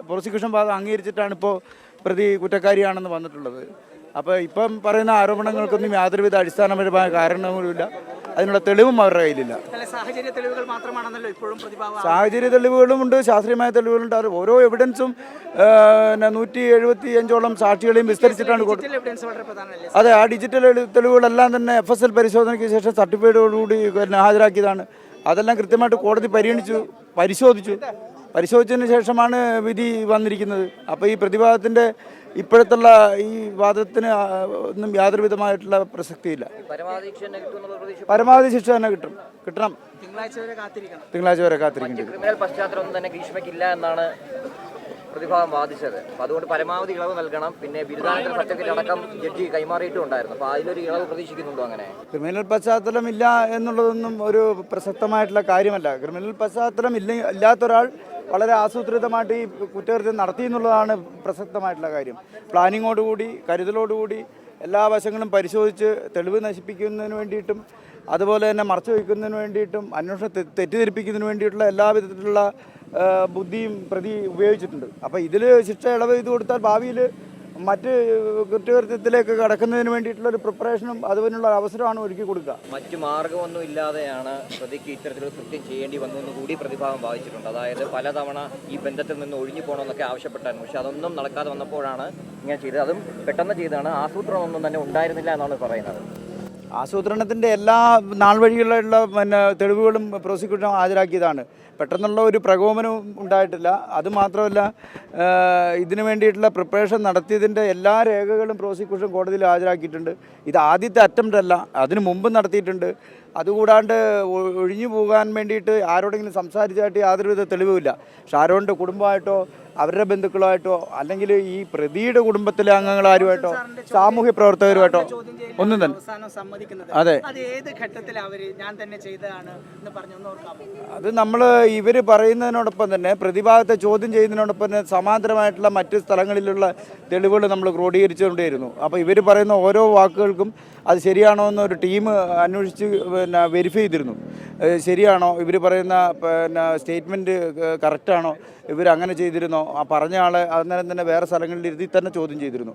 Prosecution ഭാഗം അംഗീകരിച്ചിട്ടാണ് ഇപ്പോൾ പ്രതി കുറ്റക്കാരിയാണെന്ന് വന്നിട്ടുള്ളത്. അപ്പോൾ ഇപ്പം പറയുന്ന ആരോപണങ്ങൾക്കൊന്നും യാതൊരുവിധ അടിസ്ഥാനപരമായ കാരണങ്ങളുമില്ല, അതിനുള്ള തെളിവും അവരുടെ കയ്യിലില്ല. സാഹചര്യ തെളിവുകൾ മാത്രമാണെന്നല്ലോ ഇപ്പോഴും സാഹചര്യ തെളിവുകളുമുണ്ട്, ശാസ്ത്രീയമായ തെളിവുകളുണ്ട്. അത് ഓരോ എവിഡൻസും 175ഓളം സാക്ഷികളെയും വിസ്തരിച്ചിട്ടാണ് കൊടുത്തത്. അതെ, ആ ഡിജിറ്റൽ തെളിവുകളെല്ലാം തന്നെ FSL പരിശോധനയ്ക്ക് ശേഷം സർട്ടിഫിക്കറ്റോടുകൂടി ഹാജരാക്കിയതാണ്. അതെല്ലാം കൃത്യമായിട്ട് കോടതി പരിശോധിച്ചതിന് ശേഷമാണ് വിധി വന്നിരിക്കുന്നത്. അപ്പോൾ ഈ പ്രതിഭാഗത്തിൻ്റെ ഇപ്പോഴത്തുള്ള ഈ വാദത്തിന് ഒന്നും യാതൊരുവിധമായിട്ടുള്ള പ്രസക്തിയില്ല. പരമാവധി ശിക്ഷ തന്നെ കിട്ടണം. തിങ്കളാഴ്ച വരെ കാത്തിരിക്കണം. ക്രിമിനൽ പശ്ചാത്തലം തന്നെ ഗ്രീഷ്മയ്ക്കില്ല എന്നാണ് പ്രതിഭാഗം വാദിച്ചത്. അപ്പോൾ അതുകൊണ്ട് പരമാവധി ഇളവ് നൽകണം. പിന്നെ ബിരുദാനന്തര സർട്ടിഫിക്കറ്റ് അടക്കം ജഡ്ജി കൈമാറിയിട്ടും ഉണ്ടായിരുന്നു. അപ്പോൾ അതിലൊരു ഇളവ് പ്രതീക്ഷിക്കുന്നുണ്ടോ? അങ്ങനെ ക്രിമിനൽ പശ്ചാത്തലം ഇല്ല എന്നുള്ളതൊന്നും ഒരു പ്രസക്തമായിട്ടുള്ള കാര്യമല്ല. ക്രിമിനൽ പശ്ചാത്തലം ഇല്ലാത്ത ഒരാൾ വളരെ ആസൂത്രിതമായിട്ട് ഈ കുറ്റകൃത്യം നടത്തി എന്നുള്ളതാണ് പ്രസക്തമായിട്ടുള്ള കാര്യം. പ്ലാനിങ്ങോടുകൂടി, കരുതലോടുകൂടി എല്ലാ വശങ്ങളും പരിശോധിച്ച് തെളിവ് നശിപ്പിക്കുന്നതിന് വേണ്ടിയിട്ടും അതുപോലെ തന്നെ മറച്ചു വയ്ക്കുന്നതിന് വേണ്ടിയിട്ടും അന്വേഷണം തെറ്റിദ്ധരിപ്പിക്കുന്നതിന് വേണ്ടിയിട്ടുള്ള എല്ലാ വിധത്തിലുള്ള ബുദ്ധിയും പ്രതി ഉപയോഗിച്ചിട്ടുണ്ട്. അപ്പോൾ ഇതിൽ ശിക്ഷ ഇളവ് ചെയ്ത് കൊടുത്താൽ ഭാവിയിൽ മറ്റ് കുറ്റകൃത്യത്തിലേക്ക് കടക്കുന്നതിന് വേണ്ടിയിട്ടുള്ളൊരു പ്രിപ്പറേഷനും അതിനുള്ള അവസരമാണ് ഒരുക്കി കൊടുക്കുക. മറ്റു മാർഗമൊന്നും ഇല്ലാതെയാണ് പ്രതിക്ക് ഇത്തരത്തിലൊരു കൃത്യം ചെയ്യേണ്ടി വന്നതെന്ന് കൂടി പ്രതിഭാഗം വാദിച്ചിട്ടുണ്ട്. അതായത് പലതവണ ഈ ബന്ധത്തിൽ നിന്ന് ഒഴിഞ്ഞു പോകണമെന്നൊക്കെ ആവശ്യപ്പെട്ടായിരുന്നു. പക്ഷെ അതൊന്നും നടക്കാതെ വന്നപ്പോഴാണ് ഇങ്ങനെ ചെയ്തത്. അതും പെട്ടെന്ന് ചെയ്തതാണ്, ആസൂത്രണമൊന്നും തന്നെ ഉണ്ടായിരുന്നില്ല എന്നാണ് പറയുന്നത്. ആസൂത്രണത്തിൻ്റെ എല്ലാ നാൾ വഴികളിലുള്ള തെളിവുകളും പ്രോസിക്യൂഷൻ ഹാജരാക്കിയതാണ്. പെട്ടെന്നുള്ള ഒരു പ്രകോപനവും ഉണ്ടായിട്ടില്ല. അതുമാത്രമല്ല, ഇതിനു വേണ്ടിയിട്ടുള്ള പ്രിപ്പറേഷൻ നടത്തിയതിൻ്റെ എല്ലാ രേഖകളും പ്രോസിക്യൂഷൻ കോടതിയിൽ ഹാജരാക്കിയിട്ടുണ്ട്. ഇത് ആദ്യത്തെ അറ്റംപ്റ്റ് അല്ല, അതിനു മുമ്പ് നടത്തിയിട്ടുണ്ട്. അതുകൂടാണ്ട് ഒഴിഞ്ഞു പോകാൻ വേണ്ടിയിട്ട് ആരോടെങ്കിലും സംസാരിച്ചായിട്ട് യാതൊരുവിധ തെളിവുമില്ല. ഷാരോണിൻ്റെ കുടുംബമായിട്ടോ അവരുടെ ബന്ധുക്കളായിട്ടോ അല്ലെങ്കിൽ ഈ പ്രതിയുടെ കുടുംബത്തിലെ അംഗങ്ങളാരുമായിട്ടോ സാമൂഹ്യ പ്രവർത്തകരുമായിട്ടോ ഒന്നും തന്നെ. അതെ, അത് നമ്മൾ ഇവർ പറയുന്നതിനോടൊപ്പം തന്നെ പ്രതിഭാഗത്തെ ചോദ്യം ചെയ്യുന്നതിനോടൊപ്പം തന്നെ സമാന്തരമായിട്ടുള്ള മറ്റ് സ്ഥലങ്ങളിലുള്ള തെളിവുകൾ നമ്മൾ ക്രോഡീകരിച്ചുകൊണ്ടേയിരുന്നു. അപ്പോൾ ഇവർ പറയുന്ന ഓരോ വാക്കുകൾക്കും അത് ശരിയാണോ എന്നൊരു ടീം അന്വേഷിച്ച് വെരിഫൈ ചെയ്തിരുന്നു. ശരിയാണോ, ഇവർ പറയുന്ന സ്റ്റേറ്റ്മെൻറ്റ് കറക്റ്റാണോ, ഇവർ അങ്ങനെ ചെയ്തിരുന്നോ, ആ പറഞ്ഞ ആളെ അന്നേരം തന്നെ വേറെ സ്ഥലങ്ങളിൽ ഇരുത്തി തന്നെ ചോദ്യം ചെയ്തിരുന്നു.